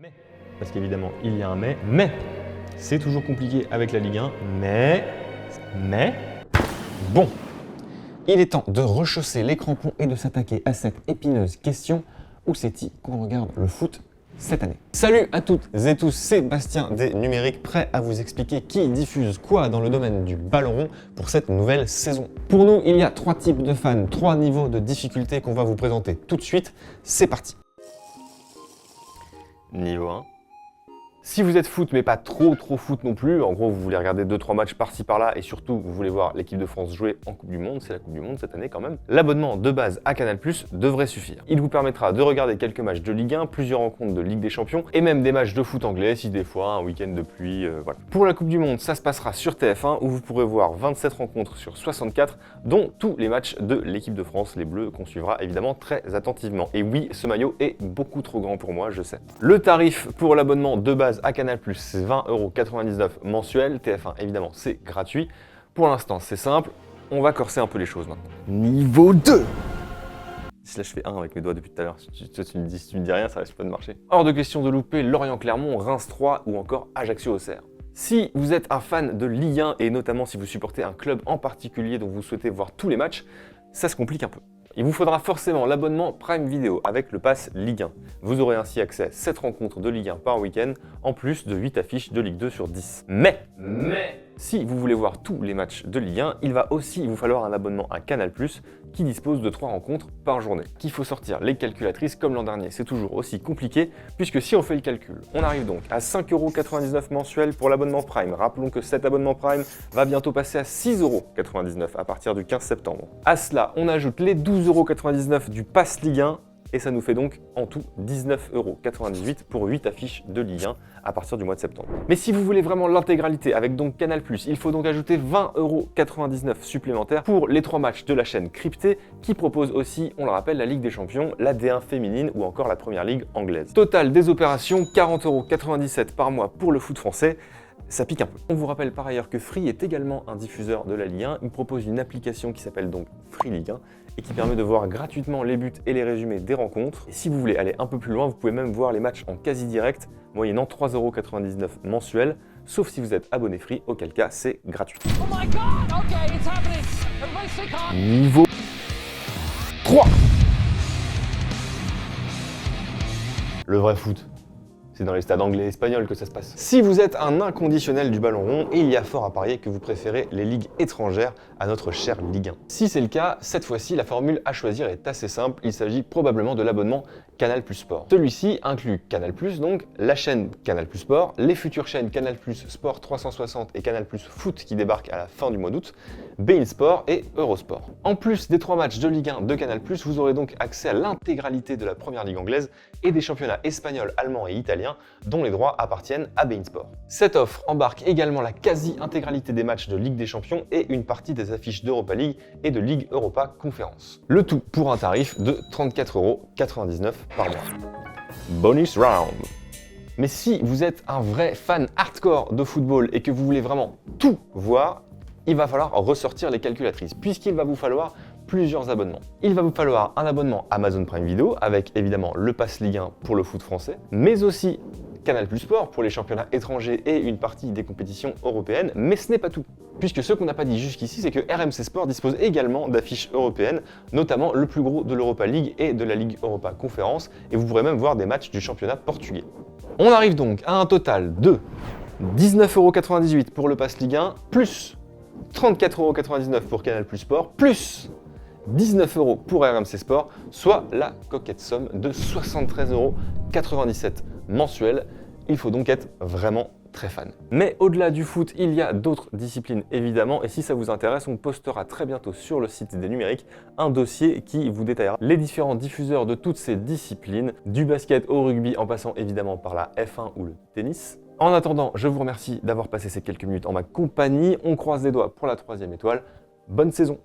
Mais, parce qu'évidemment, il y a un mais, c'est toujours compliqué avec la Ligue 1, mais, bon. Il est temps de rechausser les crampons et de s'attaquer à cette épineuse question, où c'est-il qu'on regarde le foot cette année? Salut à toutes et tous, c'est Bastien des Numériques, prêt à vous expliquer qui diffuse quoi dans le domaine du ballon rond pour cette nouvelle saison. Pour nous, il y a 3 types de fans, 3 niveaux de difficulté qu'on va vous présenter tout de suite. C'est parti. Niveau 1. Si vous êtes foot, mais pas trop foot non plus, en gros vous voulez regarder 2-3 matchs par-ci par-là et surtout vous voulez voir l'équipe de France jouer en Coupe du Monde, c'est la Coupe du Monde cette année quand même, l'abonnement de base à Canal+ devrait suffire. Il vous permettra de regarder quelques matchs de Ligue 1, plusieurs rencontres de Ligue des Champions et même des matchs de foot anglais si des fois un week-end de pluie, voilà. Pour la Coupe du Monde, ça se passera sur TF1 où vous pourrez voir 27 rencontres sur 64, dont tous les matchs de l'équipe de France, les Bleus, qu'on suivra évidemment très attentivement. Et oui, ce maillot est beaucoup trop grand pour moi, je sais. Le tarif pour l'abonnement de base à Canal+, c'est 20,99 € mensuel. TF1, évidemment, c'est gratuit. Pour l'instant, c'est simple. On va corser un peu les choses maintenant. Niveau 2. Si là, je fais 1 avec mes doigts depuis tout à l'heure. Si tu me dis rien, ça risque pas de marcher. Hors de question de louper Lorient-Clermont, Reims 3 ou encore Ajaccio-Auxerre. Si vous êtes un fan de Ligue 1 et notamment si vous supportez un club en particulier dont vous souhaitez voir tous les matchs, ça se complique un peu. Il vous faudra forcément l'abonnement Prime Video avec le pass Ligue 1. Vous aurez ainsi accès à 7 rencontres de Ligue 1 par week-end, en plus de 8 affiches de Ligue 2 sur 10. Mais si vous voulez voir tous les matchs de Ligue 1, il va aussi vous falloir un abonnement à Canal+, qui dispose de 3 rencontres par journée. Qu'il faut sortir les calculatrices comme l'an dernier, c'est toujours aussi compliqué, puisque si on fait le calcul, on arrive donc à 5,99 € mensuel pour l'abonnement Prime. Rappelons que cet abonnement Prime va bientôt passer à 6,99 € à partir du 15 septembre. À cela, on ajoute les 12,99 € du pass Ligue 1, et ça nous fait donc en tout 19,98 € pour 8 affiches de Ligue 1 à partir du mois de septembre. Mais si vous voulez vraiment l'intégralité avec donc Canal+, il faut donc ajouter 20,99 € supplémentaires pour les 3 matchs de la chaîne cryptée qui propose aussi, on le rappelle, la Ligue des Champions, la D1 féminine ou encore la Première Ligue anglaise. Total des opérations, 40,97 € par mois pour le foot français. Ça pique un peu. On vous rappelle par ailleurs que Free est également un diffuseur de la Ligue 1. Il propose une application qui s'appelle donc Free Ligue 1 et qui permet de voir gratuitement les buts et les résumés des rencontres. Et si vous voulez aller un peu plus loin, vous pouvez même voir les matchs en quasi-direct, moyennant 3,99 € mensuels, sauf si vous êtes abonné Free, auquel cas c'est gratuit. Oh my God, okay, it's happening. Niveau 3. Le vrai foot. C'est dans les stades anglais et espagnols que ça se passe. Si vous êtes un inconditionnel du ballon rond, il y a fort à parier que vous préférez les ligues étrangères à notre chère Ligue 1. Si c'est le cas, cette fois-ci, la formule à choisir est assez simple. Il s'agit probablement de l'abonnement Canal+ Sport. Celui-ci inclut Canal+, donc la chaîne Canal+ Sport, les futures chaînes Canal+ Sport 360 et Canal+ Foot qui débarquent à la fin du mois d'août, beIN Sport et Eurosport. En plus des 3 matchs de Ligue 1 de Canal+, vous aurez donc accès à l'intégralité de la Première Ligue anglaise et des championnats espagnols, allemands et italiens dont les droits appartiennent à beIN Sport. Cette offre embarque également la quasi-intégralité des matchs de Ligue des Champions et une partie des affiches d'Europa League et de Ligue Europa Conférence. Le tout pour un tarif de 34,99 € par mois. Bonus round. Mais si vous êtes un vrai fan hardcore de football et que vous voulez vraiment tout voir, il va falloir ressortir les calculatrices puisqu'il va vous falloir plusieurs abonnements. Il va vous falloir un abonnement Amazon Prime Video avec évidemment le pass Ligue 1 pour le foot français, mais aussi Canal+ Sport pour les championnats étrangers et une partie des compétitions européennes, mais ce n'est pas tout. Puisque ce qu'on n'a pas dit jusqu'ici, c'est que RMC Sport dispose également d'affiches européennes, notamment le plus gros de l'Europa League et de la Ligue Europa Conférence, et vous pourrez même voir des matchs du championnat portugais. On arrive donc à un total de 19,98 € pour le pass Ligue 1, plus 34,99 € pour Canal+ Sport, plus 19 € pour RMC Sport, soit la coquette somme de 73,97 € mensuel. Il faut donc être vraiment très fan. Mais au-delà du foot, il y a d'autres disciplines évidemment, et si ça vous intéresse, on postera très bientôt sur le site des Numériques un dossier qui vous détaillera les différents diffuseurs de toutes ces disciplines, du basket au rugby en passant évidemment par la F1 ou le tennis. En attendant, je vous remercie d'avoir passé ces quelques minutes en ma compagnie. On croise les doigts pour la 3e étoile. Bonne saison!